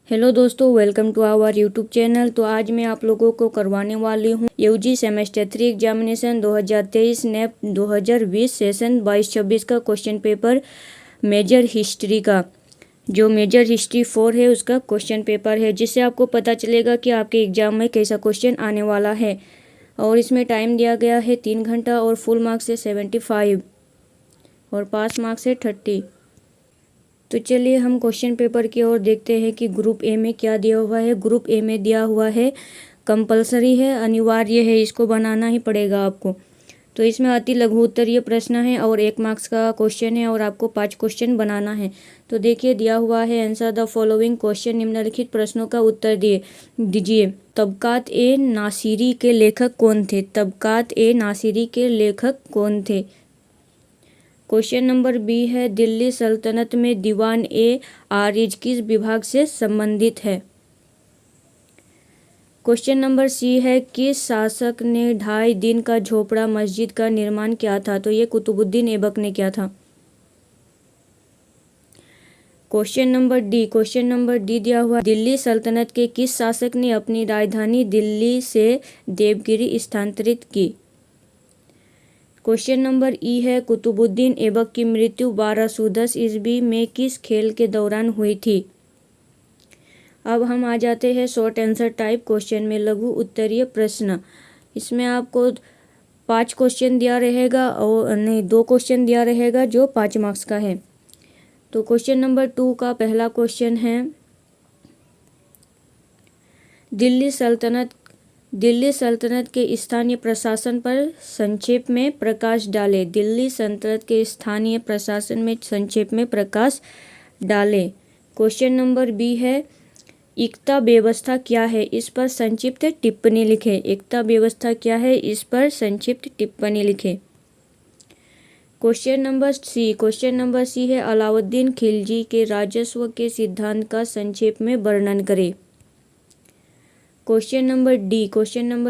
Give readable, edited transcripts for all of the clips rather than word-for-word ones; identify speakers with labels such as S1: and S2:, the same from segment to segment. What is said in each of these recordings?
S1: Hello दोस्तों, welcome to our YouTube channel. तो आज मैं आप लोगों को करवाने वाली हूँ UG semester 3 examination 2023 NEP 2020 session 22-26 का क्वेश्चन पेपर मेजर हिस्ट्री का। जो मेजर हिस्ट्री 4 है उसका क्वेश्चन पेपर है, जिससे आपको पता चलेगा कि आपके एग्जाम में कैसा क्वेश्चन आने वाला है। और इसमें टाइम दिया गया है 3 घंटा और फुल मार्क्स है 75 और पास मार्क्स है 30। तो चलिए हम क्वेश्चन पेपर की ओर देखते हैं कि ग्रुप ए में क्या दिया हुआ है। ग्रुप ए में दिया हुआ है कंपलसरी है, अनिवार्य है, इसको बनाना ही पड़ेगा आपको। तो इसमें अति लघु उत्तरीय प्रश्न है और 1 मार्क्स का क्वेश्चन है और आपको 5 क्वेश्चन बनाना है। तो देखिए दिया हुआ है, आंसर द फॉलोइंग क्वेश्चन, निम्नलिखित प्रश्नों का उत्तर दीजिए। तबकात ए नासिरी के लेखक कौन थे? तबकात ए नासिरी के लेखक कौन थे? क्वेश्चन नंबर बी है, दिल्ली सल्तनत में दीवान ए आरिज किस विभाग से संबंधित है? क्वेश्चन नंबर सी है, किस शासक ने 2.5 दिन का झोपड़ा मस्जिद का निर्माण किया था? तो ये कुतुबुद्दीन ऐबक ने किया था। क्वेश्चन नंबर डी दिया हुआ, दिल्ली सल्तनत के किस शासक ने अपनी राजधानी दिल्ली से देवगिरी स्थानांतरित की? क्वेश्चन नंबर ई है, कुतुबुद्दीन ऐबक की मृत्यु 1210 ईस्वी में किस खेल के दौरान हुई थी? अब हम आ जाते हैं शॉर्ट आंसर टाइप क्वेश्चन में, लघु उत्तरीय प्रश्न। इसमें आपको 5 क्वेश्चन दिया रहेगा और नहीं 2 क्वेश्चन दिया रहेगा जो 5 मार्क्स का है। तो क्वेश्चन नंबर 2 का पहला क्वेश्चन है, दिल्ली सल्तनत के स्थानीय प्रशासन पर संक्षेप में प्रकाश डाले। दिल्ली सल्तनत के स्थानीय प्रशासन में संक्षेप में प्रकाश डाले। क्वेश्चन नंबर बी है, एकता व्यवस्था क्या है? इस पर संक्षिप्त टिप्पणी लिखें। एकता व्यवस्था क्या है? इस पर संक्षिप्त टिप्पणी लिखें। क्वेश्चन नंबर सी है, अलाउद्दीन खिलजी के राजस्व के सिद्धांत का संक्षेप में वर्णन करें। क्वेश्चन नंबर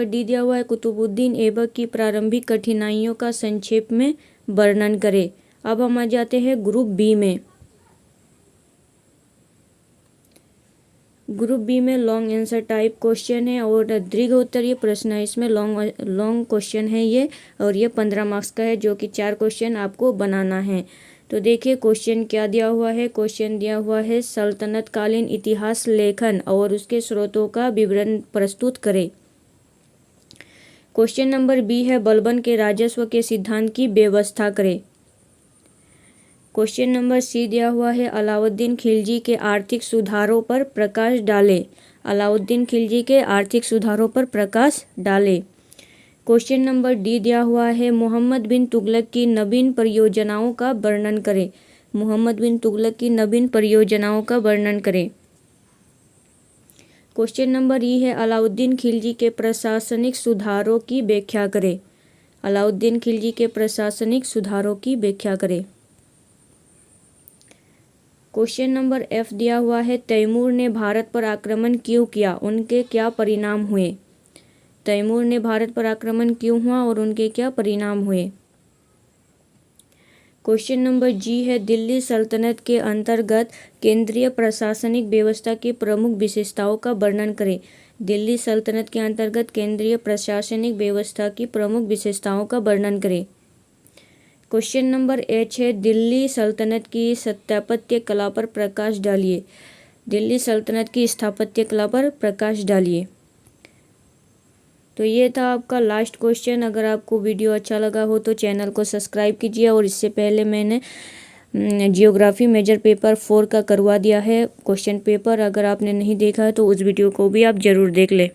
S1: डी दिया हुआ है, कुतुबुद्दीन ऐबक की प्रारंभिक कठिनाइयों का संक्षेप में वर्णन करें। अब हम आ जाते हैं ग्रुप बी में। ग्रुप बी में लॉन्ग आंसर टाइप क्वेश्चन है और दीर्घ उत्तरीय प्रश्न है। इसमें लॉन्ग क्वेश्चन है ये, और ये 15 मार्क्स का है, जो कि 4 क्वेश्चन आपको बनाना है। तो देखिए क्वेश्चन क्या दिया हुआ है। क्वेश्चन दिया हुआ है, सल्तनत कालीन इतिहास लेखन और उसके स्रोतों का विवरण प्रस्तुत करें। क्वेश्चन नंबर बी है, बलबन के राजस्व के सिद्धांत की व्यवस्था करें। क्वेश्चन नंबर सी दिया हुआ है, अलाउद्दीन खिलजी के आर्थिक सुधारों पर प्रकाश डालें। अलाउद्दीन खिलजी के आर्थिक सुधारों पर प्रकाश डालें। क्वेश्चन नंबर डी दिया हुआ है, मोहम्मद बिन तुगलक की नवीन परियोजनाओं का वर्णन करें। मोहम्मद बिन तुगलक की नवीन परियोजनाओं का वर्णन करें। क्वेश्चन नंबर ई है, अलाउद्दीन खिलजी के प्रशासनिक सुधारों की व्याख्या करें। अलाउद्दीन खिलजी के प्रशासनिक सुधारों की व्याख्या करें। क्वेश्चन नंबर एफ दिया हुआ है, तैमूर ने भारत पर आक्रमण क्यों किया? उनके क्या परिणाम हुए? तैमूर ने भारत पर आक्रमण क्यों हुआ और उनके क्या परिणाम हुए? क्वेश्चन नंबर जी है, दिल्ली सल्तनत के अंतर्गत केंद्रीय प्रशासनिक व्यवस्था की प्रमुख विशेषताओं का वर्णन करें। दिल्ली सल्तनत के अंतर्गत केंद्रीय प्रशासनिक व्यवस्था की प्रमुख विशेषताओं का वर्णन करें। क्वेश्चन नंबर एच है, दिल्ली सल्तनत की स्थापत्य कला पर प्रकाश डालिए। दिल्ली सल्तनत की स्थापत्य कला पर प्रकाश डालिए। तो ये था आपका लास्ट क्वेश्चन। अगर आपको वीडियो अच्छा लगा हो तो चैनल को सब्सक्राइब कीजिए। और इससे पहले मैंने जियोग्राफी मेजर पेपर 4 का करवा दिया है क्वेश्चन पेपर। अगर आपने नहीं देखा है तो उस वीडियो को भी आप ज़रूर देख लें।